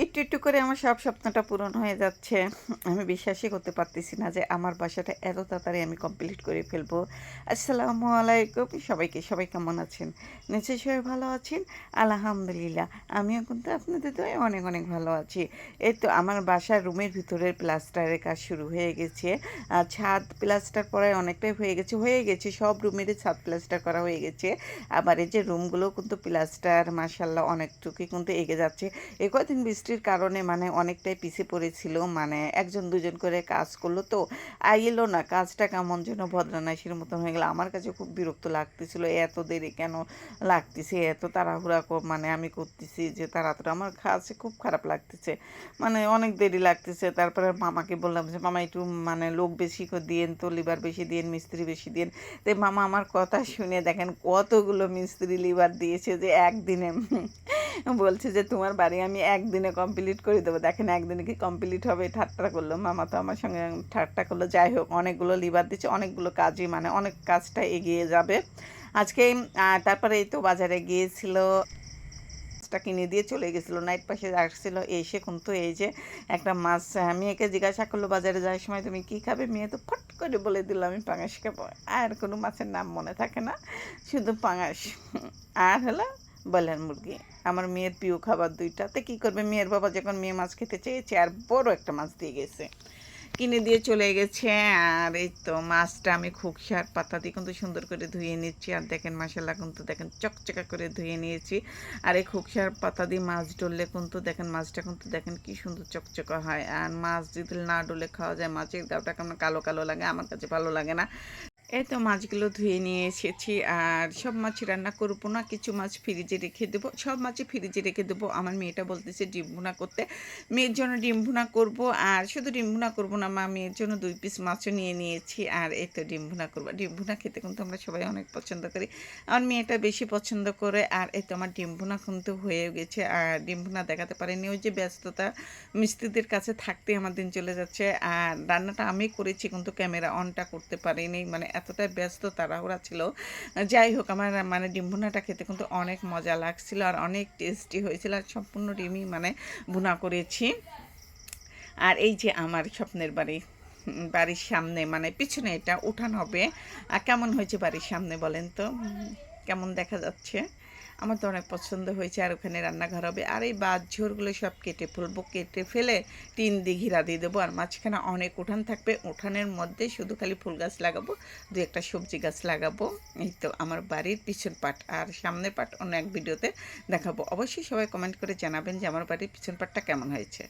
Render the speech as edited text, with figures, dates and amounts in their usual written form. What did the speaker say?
একটু, একটু করে আমার সব স্বপ্নটা পূরণ হয়ে যাচ্ছে। আমি বিশ্বাসই করতে পারতেছি না যে আমার বাসাটা এত তাড়াতাড়ি আমি কমপ্লিট করে ফেলবো। আসসালামু আলাইকুম সবাইকে। সবাই কেমন আছেন? নিশ্চয়ই সবাই ভালো আছেন? আলহামদুলিল্লাহ। আমিও কিন্তু আপনাদের দয়ায় অনেক, অনেক ভালো আছি। এই তো আমার বাসার রুমের ভিতরের প্লাস্টারের কাজ শুরু হয়ে গেছে। ছাদ প্লাস্টার করায় অনেকটাই হয়ে গেছে। সব রুমেরই ছাদ প্লাস্টার করা হয়ে গেছে। আবার এই যে রুমগুলো কিন্তু প্লাস্টার মাশাআল্লাহ অনেকটুকুই কিন্তু এগিয়ে যাচ্ছে। এ কয়দিন বৃষ্টির কারণে মানে অনেকটাই পিছিয়ে পড়েছিল। মানে একজন দুজন করে কাজ করলো তো এলো না। কাজটা কেমন যেন ভদ্রানাইসের মতন হয়ে গেল। আমার কাছে খুব বিরক্ত লাগতেছিল। এত দেরি কেন লাগতেছে? এত তাড়াহুড়া মানে আমি করতেছি যে তাড়াতাড়ি আমার কাছে খুব খারাপ লাগতেছে। মানে অনেক দেরি লাগতেছে। তারপরে মামাকে বললাম যে, "মামা একটু মানে লোক বেশি করে দিয়েন তো, লেবার বেশি দিয়েন, মিস্ত্রি বেশি দিয়েন।" তো মামা আমার কথা শুনে দেখেন কতগুলো মিস্ত্রি লেবার দিয়েছে যে একদিনে বলছে যে তোমার বাড়ি আমি একদিনে কমপ্লিট করে দেবো। দেখেন একদিনে কি কমপ্লিট হবে? ঠাট্টা করলো। মামা তো আমার সঙ্গে ঠাট্টা করলো। যাই হোক অনেকগুলো লিভার দিচ্ছে, অনেকগুলো কাজই মানে অনেক কাজটা এগিয়ে যাবে। আজকে তারপরে এই তো বাজারে গিয়েছিল। মাছটা কিনে দিয়ে চলে গেছিল। নাইট পাশে আসছিল। এসে কিন্তু এই যে একটা মাছ মেয়েকে জিজ্ঞাসা করলো বাজারে যাওয়ার সময় তুমি কী খাবে? মেয়ে তো ফট করে বলে দিল আমি পাঙাশ খাবো। আর কোনো মাছের নাম মনে থাকে না। শুধু পাঙাশ। আর হলো ব্রয়লার মুরগি। আমার মেয়ের প্রিয় খাবার ২ টা। তো কী করবে মেয়ের বাবা যখন মেয়ে মাছ খেতে চেয়েছে আর বড় একটা মাছ দিয়ে গেছে। কিনে দিয়ে চলে গেছে। আর এই তো মাছটা আমি খোকসার পাতা দিয়ে কিন্তু সুন্দর করে ধুয়ে নিচ্ছি। আর দেখেন মাশাআল্লাহ কিন্তু দেখেন চকচকা করে ধুয়ে নিয়েছি। আর এই খোকসার পাতা দিয়ে মাছ ডললে কিন্তু দেখেন মাছটা কিন্তু দেখেন কি সুন্দর চকচকা হয়। আর মাছ যদি না ডলে খাওয়া যায় মাছের গাটা কেমন কালো কালো লাগে, আমার কাছে ভালো লাগে না। এই তো মাছগুলো ধুয়ে নিয়ে এসেছি। আর সব মাছ রান্না করবো না, কিছু মাছ ফ্রিজে রেখে দেবো। সব মাছই ফ্রিজে রেখে দেবো। আমার মেয়েটা বলতেছে ডিম ভুনা করতে। মেয়ের জন্য ডিম ভুনা করবো। আর শুধু ডিম ভুনা করবো না মা, মেয়ের জন্য ২ পিস মাছও নিয়ে নিয়েছি। আর এই তো ডিম ভুনা করবো। ডিম ভুনা খেতে কিন্তু আমরা সবাই অনেক পছন্দ করি। আমার মেয়েটা বেশি পছন্দ করে। আর এই তো আমার ডিম ভুনা কিন্তু হয়ে গেছে। আর ডিম ভুনা দেখাতে পারিনি, ওই যে ব্যস্ততা মিস্ত্রিদের কাছে থাকতেই আমার দিন চলে যাচ্ছে। আর রান্নাটা আমি করেছি কিন্তু ক্যামেরা অনটা করতে পারিনি, মানে এতটাই ব্যস্ত তাড়াহুড়া ছিল। যাই হোক আমার মানে ডিম ভুনাটা খেতে কিন্তু অনেক মজা লাগছিল আর অনেক টেস্টি হয়েছিল। আর সম্পূর্ণ ডিমই মানে ভুনা করেছি। আর এই যে আমার স্বপ্নের বাড়ি, বাড়ির সামনে মানে পিছনে এটা উঠান হবে। আর কেমন হয়েছে বাড়ির সামনে বলেন তো? কেমন দেখা যাচ্ছে? আমার তো অনেক পছন্দ হয়েছে। আর ওখানে রান্নাঘর হবে। আর এই বাঁশঝোড়গুলো সব কেটে ফেলবো। কেটে ফেলে টিন দিয়ে ঘেরা দিয়ে দেবো। আর মাঝখানে অনেক উঠান থাকবে। উঠানের মধ্যে শুধু খালি ফুল গাছ লাগাবো, ২-১টা সবজি গাছ লাগাবো। এই তো আমার বাড়ির পিছন পাট। আর সামনের পাট অন্য এক ভিডিওতে দেখাবো। অবশ্যই সবাই কমেন্ট করে জানাবেন যে আমার বাড়ির পিছন পাটটা কেমন হয়েছে।